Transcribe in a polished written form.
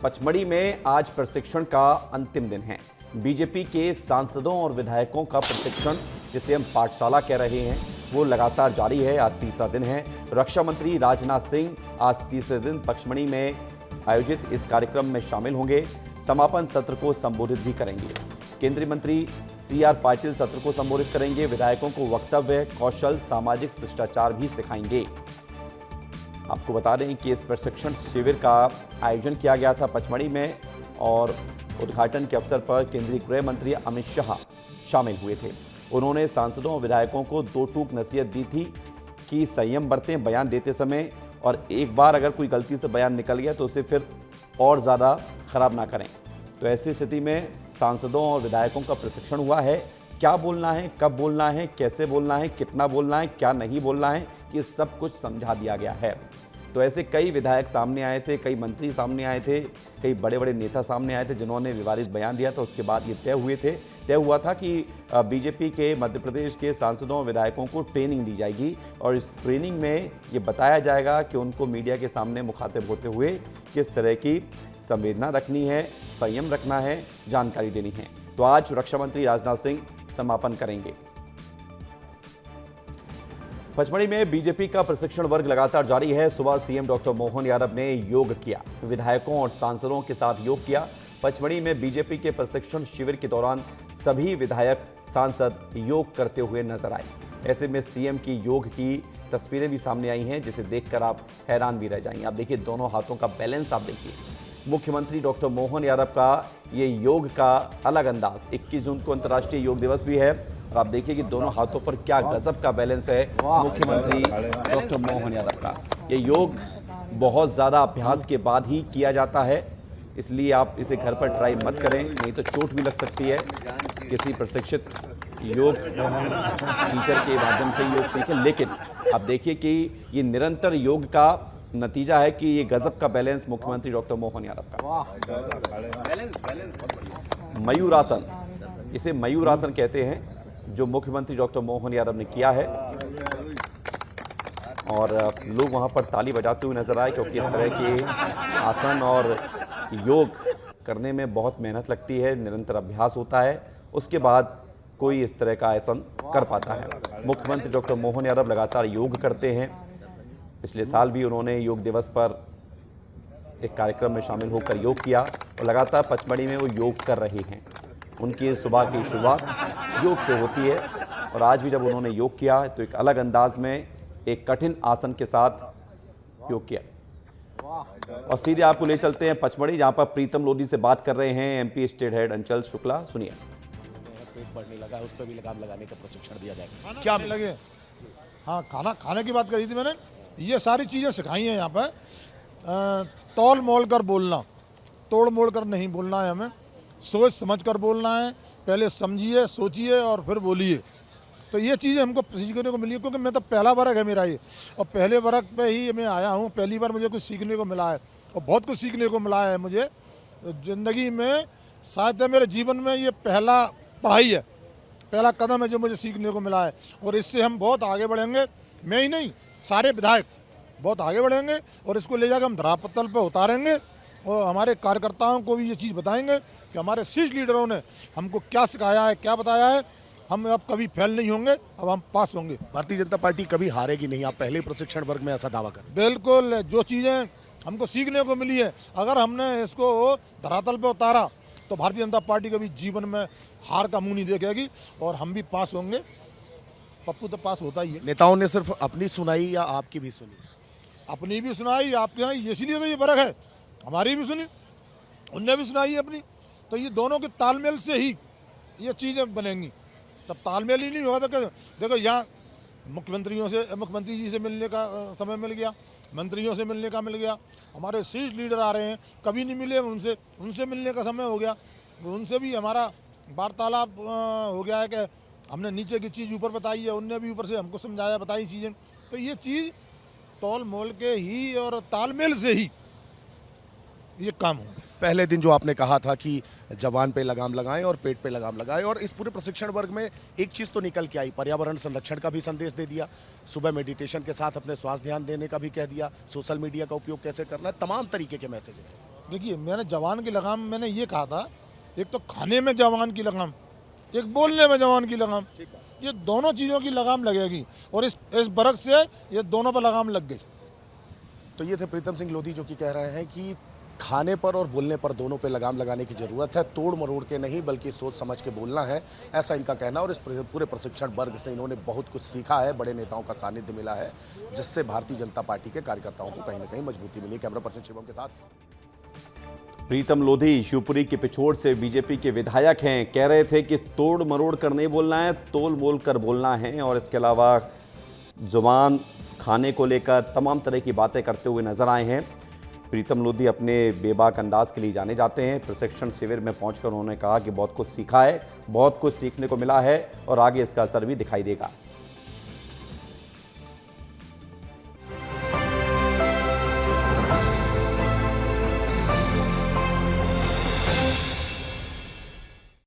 पचमढ़ी में आज प्रशिक्षण का अंतिम दिन है। बीजेपी के सांसदों और विधायकों का प्रशिक्षण, जिसे हम पाठशाला कह रहे हैं, वो लगातार जारी है। आज तीसरा दिन है। रक्षा मंत्री राजनाथ सिंह आज तीसरे दिन पचमढ़ी में आयोजित इस कार्यक्रम में शामिल होंगे। समापन सत्र को संबोधित भी करेंगे। केंद्रीय मंत्री CR पाटिल सत्र को संबोधित करेंगे। विधायकों को वक्तव्य, कौशल, सामाजिक शिष्टाचार भी सिखाएंगे। आपको बता दें कि इस प्रशिक्षण शिविर का आयोजन किया गया था पचमढ़ी में, और उद्घाटन के अवसर पर केंद्रीय गृह मंत्री अमित शाह शामिल हुए थे। उन्होंने सांसदों और विधायकों को दो टूक नसीहत दी थी कि संयम बरतें बयान देते समय, और एक बार अगर कोई गलती से बयान निकल गया तो उसे फिर और ज़्यादा खराब ना करें। तो ऐसी स्थिति में सांसदों और विधायकों का प्रशिक्षण हुआ है। क्या बोलना है, कब बोलना है, कैसे बोलना है, कितना बोलना है, क्या नहीं बोलना है, ये सब कुछ समझा दिया गया है। तो ऐसे कई विधायक सामने आए थे, कई मंत्री सामने आए थे, कई बड़े बड़े नेता सामने आए थे जिन्होंने विवादित बयान दिया था। उसके बाद ये तय हुआ था कि बीजेपी के मध्य प्रदेश के सांसदों और विधायकों को ट्रेनिंग दी जाएगी, और इस ट्रेनिंग में ये बताया जाएगा कि उनको मीडिया के सामने मुखातिब होते हुए किस तरह की संवेदना रखनी है, संयम रखना है, जानकारी देनी है। तो आज रक्षा मंत्री राजनाथ सिंह समापन करेंगे। पचमढ़ी में बीजेपी का प्रशिक्षण वर्ग लगातार जारी है। सुबह सीएम डॉक्टर मोहन यादव ने योग किया, विधायकों और सांसदों के साथ योग किया। पचमढ़ी में बीजेपी के प्रशिक्षण शिविर के दौरान सभी विधायक, सांसद योग करते हुए नजर आए। ऐसे में सीएम की योग की तस्वीरें भी सामने आई हैं, जिसे देखकर आप हैरान भी रह जाएंगे। आप देखिए, दोनों हाथों का बैलेंस आप देखिए। मुख्यमंत्री डॉक्टर मोहन यादव का ये योग का अलग अंदाज। 21 जून को अंतर्राष्ट्रीय योग दिवस भी है, और आप देखिए कि दोनों हाथों पर क्या गजब का बैलेंस है मुख्यमंत्री डॉक्टर मोहन यादव का। ये योग बहुत ज़्यादा अभ्यास के बाद ही किया जाता है, इसलिए आप इसे घर पर ट्राई मत करें, नहीं तो चोट भी लग सकती है। किसी प्रशिक्षित योग टीचर के माध्यम से योग सीखें, लेकिन आप देखिए कि ये निरंतर योग का नतीजा है कि ये गजब का बैलेंस मुख्यमंत्री डॉक्टर मोहन यादव का। मयूरासन, इसे मयूरासन कहते हैं, जो मुख्यमंत्री डॉक्टर मोहन यादव ने किया है, और लोग वहां पर ताली बजाते हुए नजर आए, क्योंकि इस तरह के आसन और योग करने में बहुत मेहनत लगती है, निरंतर अभ्यास होता है, उसके बाद कोई इस तरह का आसन कर पाता है। मुख्यमंत्री डॉक्टर मोहन यादव लगातार योग करते हैं। पिछले साल भी उन्होंने योग दिवस पर एक कार्यक्रम में शामिल होकर योग किया, और लगातार पचमढ़ी में वो योग कर रहे हैं। उनकी सुबह की शुरुआत योग से होती है, और आज भी जब उन्होंने योग किया तो एक अलग अंदाज में एक कठिन आसन के साथ योग किया। और सीधे आपको ले चलते हैं पचमढ़ी, जहां पर प्रीतम लोधी से बात कर रहे हैं MP स्टेट हेड अंचल शुक्ला। सुनिए। पेट बढ़ने लगा है, उस पर भी लगाम लगाने का प्रशिक्षण दिया जाएगा। क्या लगे? हाँ, खाने की बात करी थी मैंने। ये सारी चीज़ें सिखाई हैं यहाँ पर। तौल मोल कर बोलना, तोड़ मोड़ कर नहीं बोलना है हमें, सोच समझ कर बोलना है। पहले समझिए, सोचिए और फिर बोलिए। तो ये चीज़ें हमको सीखने को मिली है, क्योंकि मैं तो पहला वर्ग है मेरा ये, और पहले वर्ग पे ही मैं आया हूँ। पहली बार मुझे कुछ सीखने को मिला है, और बहुत कुछ सीखने को मिला है मुझे ज़िंदगी में। शायद मेरे जीवन में ये पहला पढ़ाई है, पहला कदम है जो मुझे सीखने को मिला है, और इससे हम बहुत आगे बढ़ेंगे। मैं ही नहीं, सारे विधायक बहुत आगे बढ़ेंगे, और इसको ले जाकर हम धरातल पर उतारेंगे, और हमारे कार्यकर्ताओं को भी ये चीज़ बताएंगे कि हमारे शीर्ष लीडरों ने हमको क्या सिखाया है, क्या बताया है। हम अब कभी फेल नहीं होंगे, अब हम पास होंगे। भारतीय जनता पार्टी कभी हारेगी नहीं, आप पहले प्रशिक्षण वर्ग में ऐसा दावा करें। बिल्कुल, जो चीज़ें हमको सीखने को मिली है, अगर हमने इसको धरातल पर उतारा तो भारतीय जनता पार्टी कभी जीवन में हार का मुंह नहीं देखेगी, और हम भी पास होंगे। पप्पू तो पास होता ही है। नेताओं ने सिर्फ अपनी सुनाई या आपकी भी सुनी? अपनी भी सुनाई, आपकी सुनाई, इसीलिए तो ये फर्क है। हमारी भी सुनी, उनने भी सुनाई है अपनी। तो ये दोनों के तालमेल से ही ये चीज़ें बनेंगी। जब तालमेल ही नहीं होगा तो देखो, यहाँ मुख्यमंत्री जी से मिलने का समय मिल गया, मंत्रियों से मिलने का मिल गया, हमारे शीर्ष लीडर आ रहे हैं, कभी नहीं मिले उनसे मिलने का समय हो गया। उनसे भी हमारा वार्तालाप हो गया है कि हमने नीचे की चीज़ ऊपर बताई है, उनने भी ऊपर से हमको समझाया, बताई चीज़ें। तो ये चीज़ तौल मोल के ही और तालमेल से ही ये काम होगा। पहले दिन जो आपने कहा था कि जवान पे लगाम लगाएं और पेट पे लगाम लगाएं, और इस पूरे प्रशिक्षण वर्ग में एक चीज़ तो निकल के आई, पर्यावरण संरक्षण का भी संदेश दे दिया, सुबह मेडिटेशन के साथ अपने स्वास्थ्य ध्यान देने का भी कह दिया, सोशल मीडिया का उपयोग कैसे करना है, तमाम तरीके के मैसेज हैं। देखिए मैंने जवान की लगाम मैंने ये कहा था, एक तो खाने में जवान की लगाम, एक बोलने में जवान की लगाम, ये दोनों चीज़ों की लगाम लगेगी और इस बरस से ये दोनों पर लगाम लग गई। तो ये थे प्रीतम सिंह लोधी जो कि कह रहे हैं कि खाने पर और बोलने पर दोनों पे लगाम लगाने की ज़रूरत है, तोड़ मरोड़ के नहीं बल्कि सोच समझ के बोलना है, ऐसा इनका कहना। और इस पूरे प्रशिक्षण वर्ग से इन्होंने बहुत कुछ सीखा है, बड़े नेताओं का सानिध्य मिला है, जिससे भारतीय जनता पार्टी के कार्यकर्ताओं को कहीं ना कहीं मजबूती मिली। कैमरा पर्सन शिवम के साथ प्रीतम लोधी शिवपुरी के पिछोड़ से बीजेपी के विधायक हैं, कह रहे थे कि तोड़ मरोड़ कर नहीं बोलना है, तोल मोल कर बोलना है। और इसके अलावा जुबान खाने को लेकर तमाम तरह की बातें करते हुए नजर आए हैं। प्रीतम लोधी अपने बेबाक अंदाज के लिए जाने जाते हैं। प्रशिक्षण शिविर में पहुंचकर उन्होंने कहा कि बहुत कुछ सीखा है, बहुत कुछ सीखने को मिला है और आगे इसका असर भी दिखाई देगा।